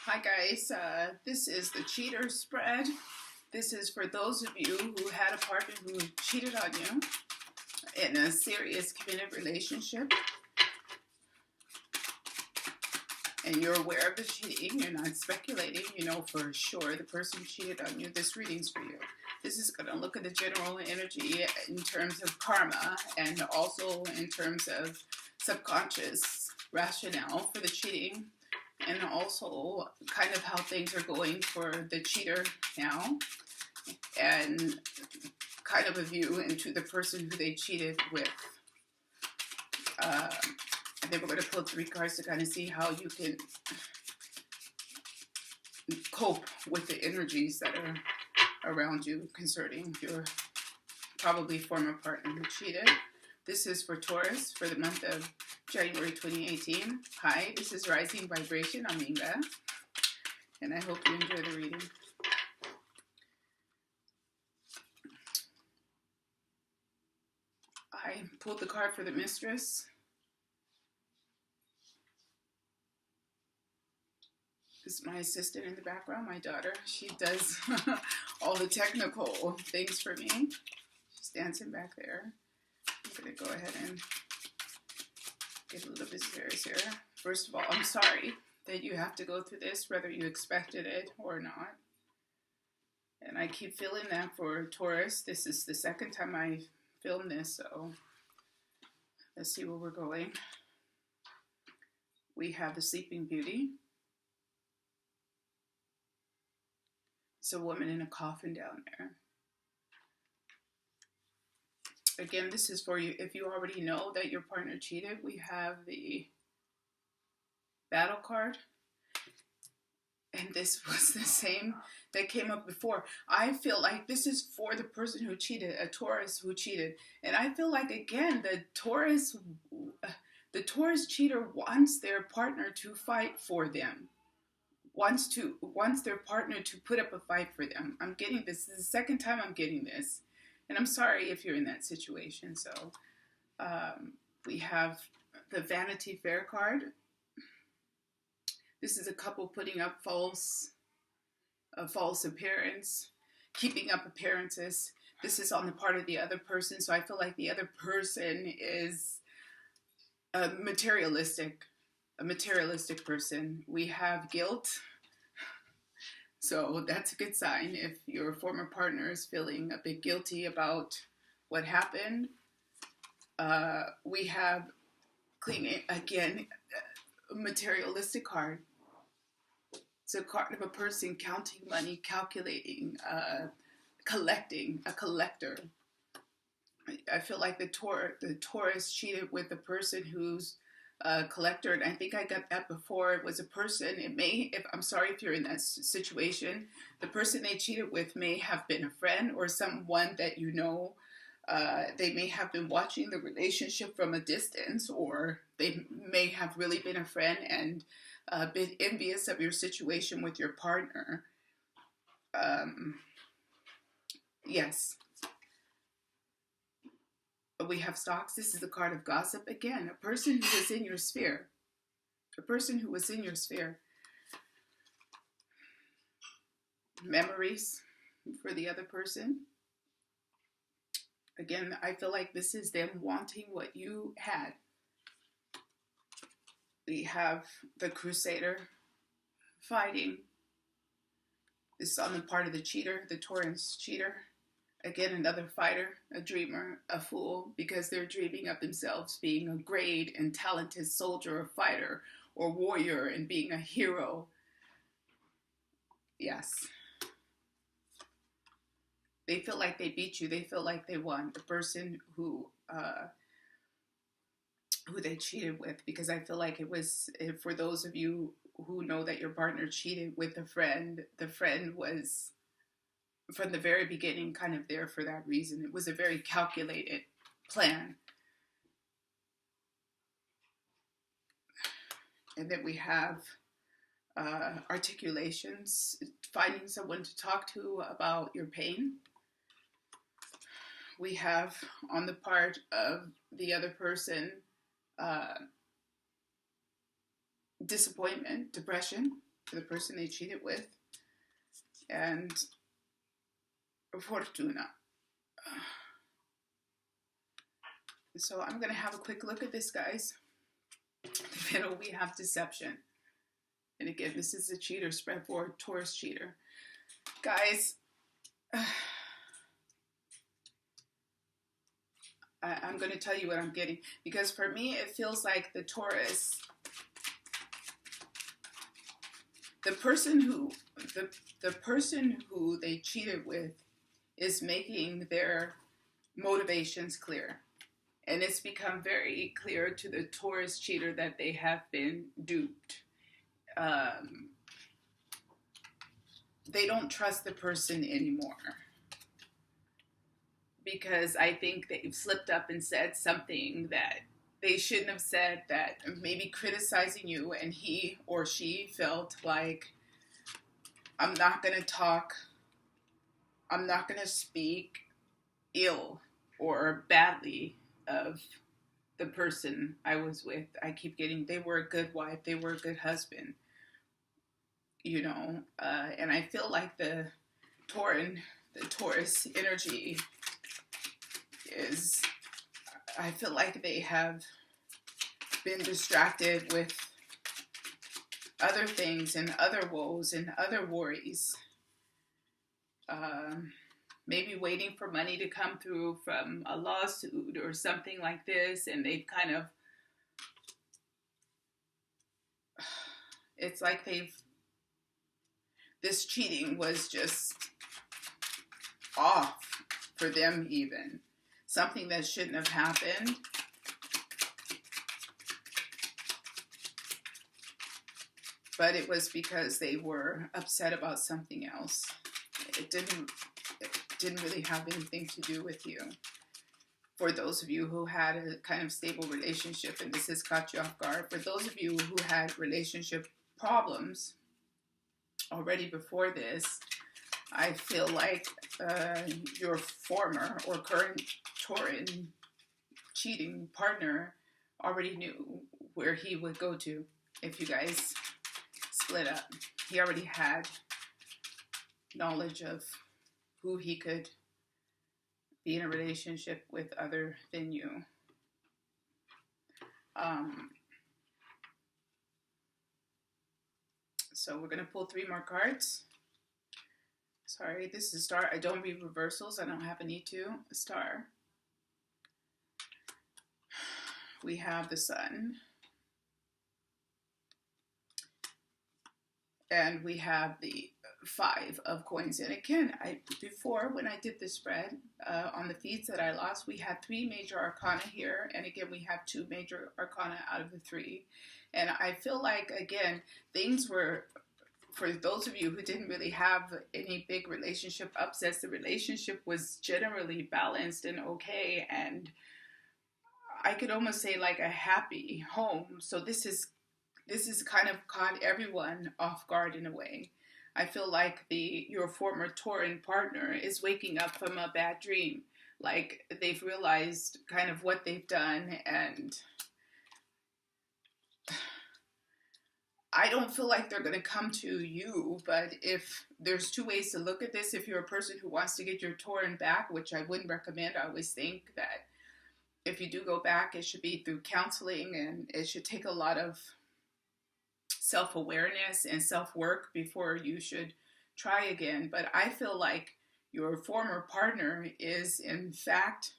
Hi guys, this is the cheater spread. This is for those of you who had a partner who cheated on you in a serious committed relationship and you're aware of the cheating, you're not speculating, you know for sure the person cheated on you. This reading's for you. This is going to look at the general energy in terms of karma and also in terms of subconscious rationale for the cheating, and also kind of how things are going for the cheater now, and kind of a view into the person who they cheated with. And then we're going to pull 3 cards to kind of see how you can cope with the energies that are around you concerning your probably former partner who cheated. This is for Taurus for the month of January 2018. Hi, this is Rising Vibration. I'm Inga, and I hope you enjoy the reading. I pulled the card for the Mistress. This is my assistant in the background, my daughter. She does all the technical things for me. She's dancing back there. I'm going to go ahead and get a little bit serious here. First of all, I'm sorry that you have to go through this, whether you expected it or not. And I keep feeling that for Taurus. This is the second time I filmed this, so let's see where we're going. We have the Sleeping Beauty. It's a woman in a coffin down there. Again, this is for you. If you already know that your partner cheated, we have the Battle card. And this was the same that came up before. I feel like this is for the person who cheated, a Taurus who cheated. And I feel like, again, the Taurus cheater wants their partner to fight for them. Wants their partner to put up a fight for them. I'm getting this. This is the second time I'm getting this. And I'm sorry if you're in that situation. So we have the Vanity Fair card. This is a couple putting up a false appearance, keeping up appearances. This is on the part of the other person. So I feel like the other person is a materialistic person. We have guilt. So that's a good sign if your former partner is feeling a bit guilty about what happened. We have cleaning, again, a materialistic card. It's a card of a person counting money, calculating, collecting, a collector. I feel like the Taurus cheated with the person who's collector, and I think I got that before. It was a person. I'm sorry if you're in that situation. The person they cheated with may have been a friend or someone that you know. They may have been watching the relationship from a distance, or they may have really been a friend and been envious of your situation with your partner. Yes. We have stocks. This is the card of gossip. Again, a person who was in your sphere. A person who was in your sphere. Memories for the other person. Again, I feel like this is them wanting what you had. We have the Crusader fighting. This is on the part of the cheater, the Taurus cheater. Again, another fighter, a dreamer, a fool, because they're dreaming of themselves being a great and talented soldier or fighter or warrior and being a hero. Yes. They feel like they beat you. They feel like they won. The person who they cheated with, because I feel like it was, for those of you who know that your partner cheated with a friend, the friend was from the very beginning kind of there for that reason. It was a very calculated plan. And then we have articulations, finding someone to talk to about your pain. We have on the part of the other person disappointment, depression. for the person they cheated with, and Fortuna. So I'm going to have a quick look at this, guys. The middle, we have deception. And again, this is a cheater spread for Taurus cheater. Guys, I'm going to tell you what I'm getting. Because for me, it feels like the Taurus, the person who they cheated with is making their motivations clear. And it's become very clear to the Taurus cheater that they have been duped. They don't trust the person anymore. Because I think they've slipped up and said something that they shouldn't have said, that maybe criticizing you, and he or she felt like, I'm not going to talk, I'm not going to speak ill or badly of the person I was with. I keep getting, they were a good wife, they were a good husband, you know, and I feel like the Taurus energy is, I feel like they have been distracted with other things and other woes and other worries. Maybe waiting for money to come through from a lawsuit or something like this, and they've kind of, it's like this cheating was just off for them even. Something that shouldn't have happened. But it was because they were upset about something else. It didn't really have anything to do with you. For those of you who had a kind of stable relationship, and this has caught you off guard, for those of you who had relationship problems already before this, I feel like your former or current Tauran cheating partner already knew where he would go to if you guys split up. He already had knowledge of who he could be in a relationship with other than you. So we're going to pull 3 more cards. Sorry, this is a star. I don't read reversals. I don't have a need to. A star. We have the sun. And we have the 5 of coins. And again, before when I did the spread on the feeds that I lost, we had 3 major arcana here. And again, we have 2 major arcana out of the 3. And I feel like, again, things were, for those of you who didn't really have any big relationship upsets, the relationship was generally balanced and okay. And I could almost say like a happy home. So this is kind of caught everyone off guard in a way. I feel like your former Tauran partner is waking up from a bad dream. Like they've realized kind of what they've done, and I don't feel like they're going to come to you, but if there's 2 ways to look at this, if you're a person who wants to get your Tauran back, which I wouldn't recommend, I always think that if you do go back, it should be through counseling, and it should take a lot of self-awareness and self-work before you should try again. But I feel like your former partner is in fact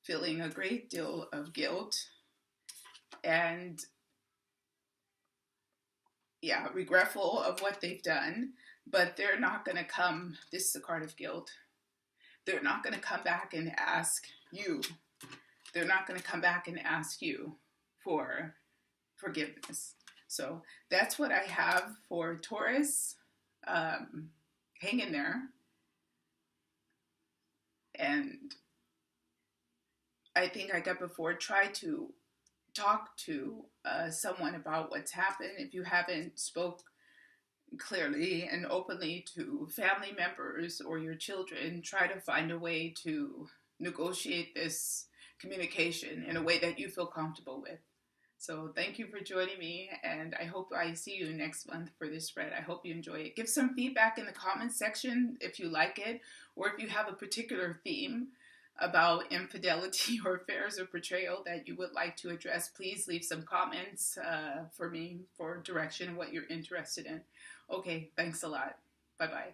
feeling a great deal of guilt and regretful of what they've done, but they're not going to come, this is a card of guilt, they're not going to come back and ask you. They're not going to come back and ask you for forgiveness. So that's what I have for Taurus. Hang in there. And I think I got before, try to talk to someone about what's happened. If you haven't spoke clearly and openly to family members or your children, try to find a way to negotiate this communication in a way that you feel comfortable with. So thank you for joining me, and I hope I see you next month for this spread. I hope you enjoy it. Give some feedback in the comments section if you like it, or if you have a particular theme about infidelity or affairs or betrayal that you would like to address. Please leave some comments for me for direction, what you're interested in. Okay, thanks a lot. Bye-bye.